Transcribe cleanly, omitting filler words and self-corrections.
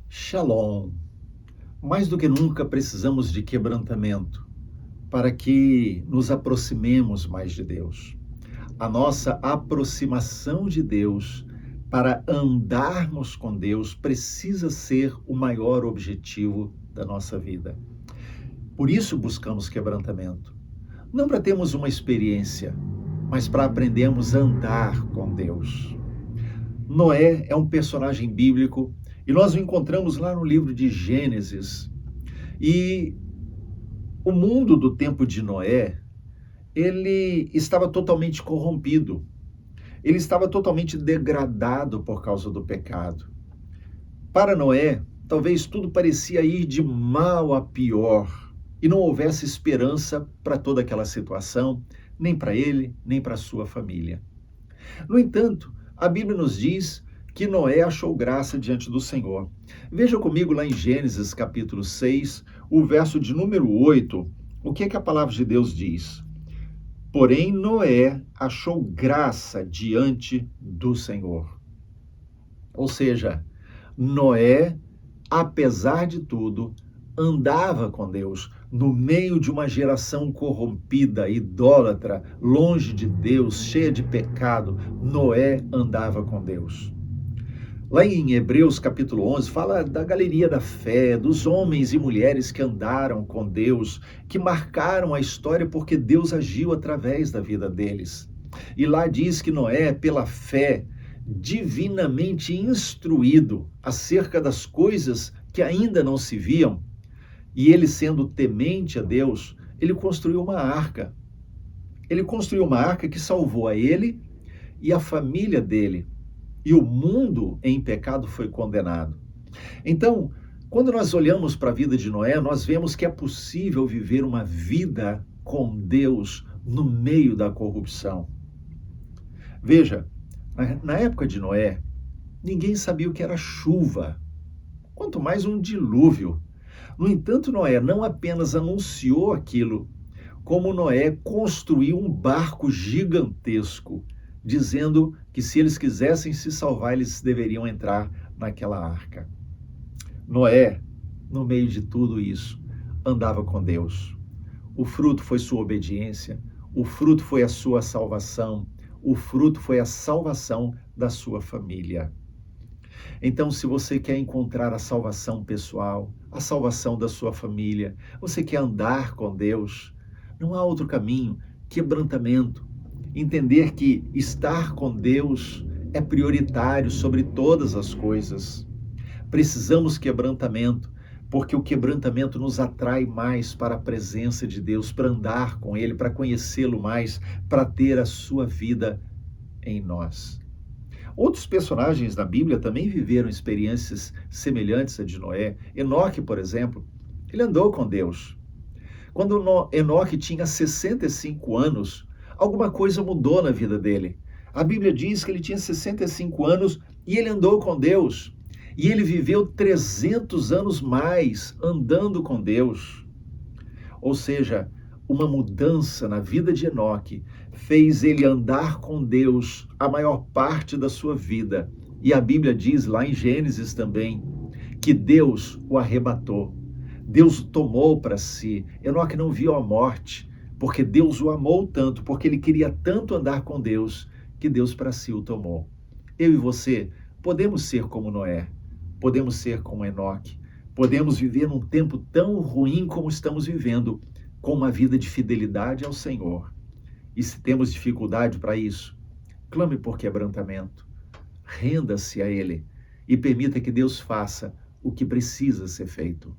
Shalom. Mais do que nunca precisamos de quebrantamento para que nos aproximemos mais de Deus. A nossa aproximação de Deus para andarmos com Deus precisa ser o maior objetivo da nossa vida. Por isso buscamos quebrantamento. Não para termos uma experiência, mas para aprendermos a andar com Deus. Noé é um personagem bíblico e nós o encontramos lá no livro de Gênesis. E o mundo do tempo de Noé, ele estava totalmente corrompido. Ele estava totalmente degradado por causa do pecado. Para Noé, talvez tudo parecia ir de mal a pior e não houvesse esperança para toda aquela situação, nem para ele, nem para sua família. No entanto, a Bíblia nos diz que Noé achou graça diante do Senhor. Veja comigo lá em Gênesis capítulo 6, o verso de número 8, o que é que a palavra de Deus diz? Porém, Noé achou graça diante do Senhor. Ou seja, Noé, apesar de tudo, andava com Deus no meio de uma geração corrompida, idólatra, longe de Deus, cheia de pecado. Noé andava com Deus. Lá em Hebreus capítulo 11, fala da galeria da fé, dos homens e mulheres que andaram com Deus, que marcaram a história porque Deus agiu através da vida deles. E lá diz que Noé, pela fé, divinamente instruído acerca das coisas que ainda não se viam, e ele sendo temente a Deus, ele construiu uma arca. Ele construiu uma arca que salvou a ele e a família dele. E o mundo em pecado foi condenado. Então, quando nós olhamos para a vida de Noé, nós vemos que é possível viver uma vida com Deus no meio da corrupção. Veja, na época de Noé, ninguém sabia o que era chuva, quanto mais um dilúvio. No entanto, Noé não apenas anunciou aquilo, como Noé construiu um barco gigantesco, dizendo que se eles quisessem se salvar, eles deveriam entrar naquela arca. Noé, no meio de tudo isso, andava com Deus. O fruto foi sua obediência, o fruto foi a sua salvação, o fruto foi a salvação da sua família. Então, se você quer encontrar a salvação pessoal, a salvação da sua família, você quer andar com Deus, não há outro caminho, quebrantamento. Entender que estar com Deus é prioritário sobre todas as coisas. Precisamos quebrantamento, porque o quebrantamento nos atrai mais para a presença de Deus, para andar com Ele, para conhecê-lo mais, para ter a sua vida em nós. Outros personagens da Bíblia também viveram experiências semelhantes à de Noé. Enoque, por exemplo, ele andou com Deus. Quando Enoque tinha 65 anos, alguma coisa mudou na vida dele. A Bíblia diz que ele tinha 65 anos e ele andou com Deus. E ele viveu 300 anos mais andando com Deus. Ou seja, uma mudança na vida de Enoque fez ele andar com Deus a maior parte da sua vida. E a Bíblia diz lá em Gênesis também que Deus o arrebatou. Deus o tomou para si. Enoque não viu a morte, porque Deus o amou tanto, porque ele queria tanto andar com Deus, que Deus para si o tomou. Eu e você podemos ser como Noé, podemos ser como Enoque, podemos viver num tempo tão ruim como estamos vivendo, com uma vida de fidelidade ao Senhor. E se temos dificuldade para isso, clame por quebrantamento, renda-se a Ele e permita que Deus faça o que precisa ser feito.